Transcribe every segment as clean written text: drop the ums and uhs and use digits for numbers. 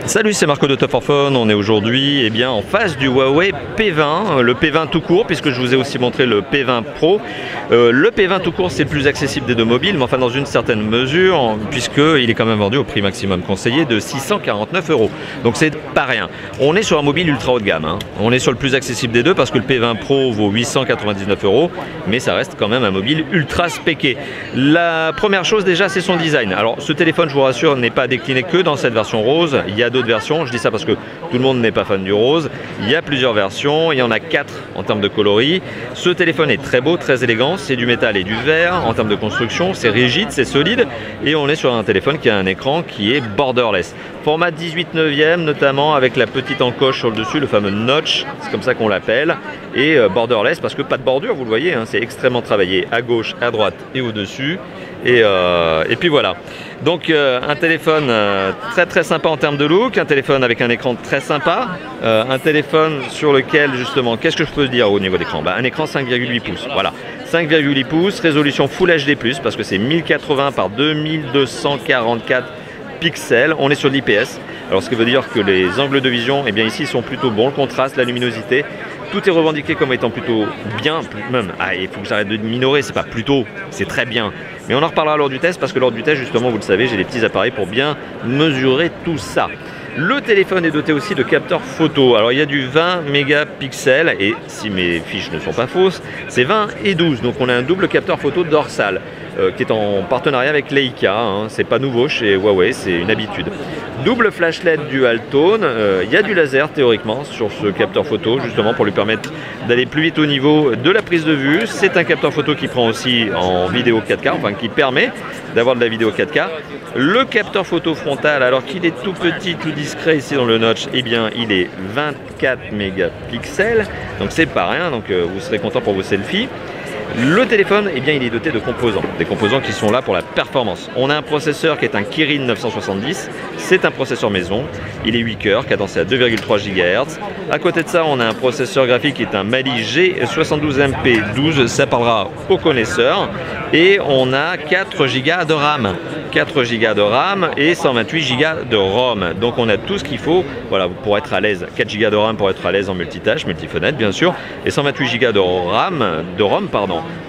Salut, c'est Marco de Top 4 Phone. On est aujourd'hui en face du Huawei P20, le P20 tout court, puisque je vous ai aussi montré le P20 Pro. Le P20 tout court, c'est le plus accessible des deux mobiles, mais enfin dans une certaine mesure, puisqu'il est quand même vendu au prix maximum conseillé de 649 €. Donc c'est pas rien. On est sur un mobile ultra haut de gamme, hein. On est sur le plus accessible des deux, parce que le P20 Pro vaut 899 €, mais ça reste quand même un mobile ultra spéqué. La première chose déjà, c'est son design. Alors ce téléphone, je vous rassure, n'est pas décliné que dans cette version rose. Il y a d'autres versions, je dis ça parce que tout le monde n'est pas fan du rose. Il y a plusieurs versions, il y en a 4 en termes de coloris. Ce téléphone est très beau, très élégant, c'est du métal et du verre. En termes de construction, c'est rigide, c'est solide, et on est sur un téléphone qui a un écran qui est borderless. Format 18/9, notamment avec la petite encoche sur le dessus, le fameux notch, c'est comme ça qu'on l'appelle, et borderless parce que pas de bordure, vous le voyez, hein, c'est extrêmement travaillé à gauche, à droite et au-dessus. Et puis voilà. Donc un téléphone très sympa en termes de look, un téléphone avec un écran très sympa, un téléphone sur lequel justement, qu'est-ce que je peux dire au niveau d'écran? Un écran 5,8 pouces, voilà. 5,8 pouces, résolution Full HD+, parce que c'est 1080 par 2244 pixels, on est sur de l'IPS. Alors ce qui veut dire que les angles de vision, ici sont plutôt bons, le contraste, la luminosité, tout est revendiqué comme étant plutôt bien, même, il faut que j'arrête de minorer, c'est pas plutôt, c'est très bien. Mais on en reparlera lors du test, parce que lors du test, justement, vous le savez, j'ai des petits appareils pour bien mesurer tout ça. Le téléphone est doté aussi de capteurs photo. Alors il y a du 20 mégapixels, et si mes fiches ne sont pas fausses, c'est 20 et 12. Donc on a un double capteur photo dorsal, qui est en partenariat avec Leica, hein. C'est pas nouveau chez Huawei, c'est une habitude. Double flash LED dual tone, il y a du laser théoriquement sur ce capteur photo, justement pour lui permettre d'aller plus vite au niveau de la prise de vue. C'est un capteur photo qui prend aussi en vidéo 4K, enfin qui permet d'avoir de la vidéo 4K. Le capteur photo frontal, alors qu'il est tout petit, tout discret ici dans le notch, il est 24 mégapixels, donc c'est pas rien, donc vous serez content pour vos selfies. Le téléphone, il est doté de composants, des composants qui sont là pour la performance. On a un processeur qui est un Kirin 970, c'est un processeur maison, il est 8 cœurs, cadencé à 2,3 GHz. À côté de ça, on a un processeur graphique qui est un Mali G72MP12, ça parlera aux connaisseurs. Et on a 4 Go de RAM. 4 Go de RAM et 128 Go de ROM. Donc on a tout ce qu'il faut, voilà, pour être à l'aise. 4 Go de RAM pour être à l'aise en multitâche, multifenêtre bien sûr, et 128 Go de ROM,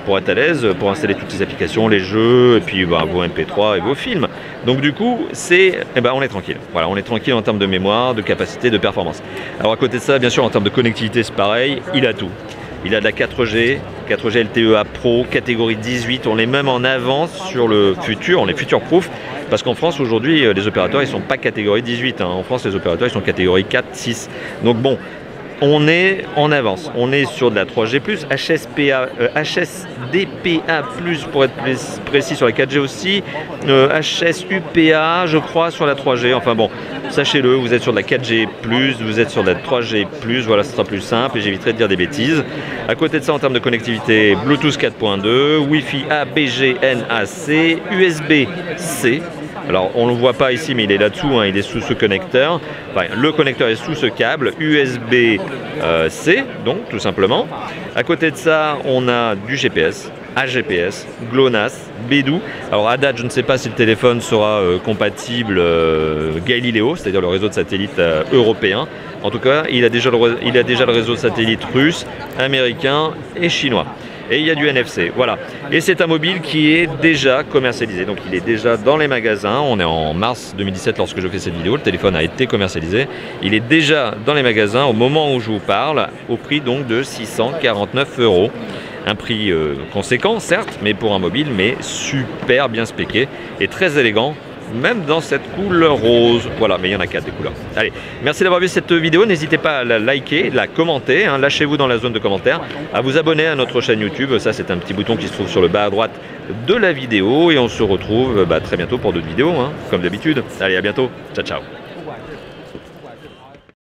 pour être à l'aise, pour installer toutes les applications, les jeux, et puis vos MP3 et vos films. Donc du coup, on est tranquille. Voilà, on est tranquille en termes de mémoire, de capacité, de performance. Alors à côté de ça, bien sûr, en termes de connectivité, c'est pareil, il a tout. Il a de la 4G LTE A Pro, catégorie 18, on est même en avance sur le futur, on est future-proof, parce qu'en France aujourd'hui, les opérateurs ils sont pas catégorie 18, hein. En France les opérateurs ils sont catégorie 4, 6. Donc bon, on est en avance, on est sur de la 3G+, HSDPA+, pour être précis sur la 4G aussi, HSUPA je crois sur la 3G, enfin bon, sachez-le, vous êtes sur de la 4G+, vous êtes sur de la 3G+, voilà, ce sera plus simple et j'éviterai de dire des bêtises. À côté de ça, en termes de connectivité, Bluetooth 4.2, Wi-Fi A, BG, NAC, USB-C. Alors on ne le voit pas ici, mais il est là-dessous, hein, il est sous ce connecteur. Enfin, le connecteur est sous ce câble USB-C, donc tout simplement. À côté de ça, on a du GPS, AGPS, GLONASS, Beidou. Alors à date, je ne sais pas si le téléphone sera compatible Galileo, c'est-à-dire le réseau de satellites européen. En tout cas, il a déjà le réseau de satellites russe, américain et chinois. Et il y a du NFC, voilà. Et c'est un mobile qui est déjà commercialisé, donc il est déjà dans les magasins. On est en mars 2017 lorsque je fais cette vidéo, le téléphone a été commercialisé. Il est déjà dans les magasins au moment où je vous parle, au prix donc de 649 €. Un prix conséquent, certes, mais pour un mobile, mais super bien spéqué et très élégant, même dans cette couleur rose. Voilà, mais il y en a 4 des couleurs. Allez, merci d'avoir vu cette vidéo. N'hésitez pas à la liker, la commenter, hein, lâchez-vous dans la zone de commentaires, à vous abonner à notre chaîne YouTube. Ça, c'est un petit bouton qui se trouve sur le bas à droite de la vidéo. Et on se retrouve très bientôt pour d'autres vidéos, hein, comme d'habitude. Allez, à bientôt. Ciao, ciao.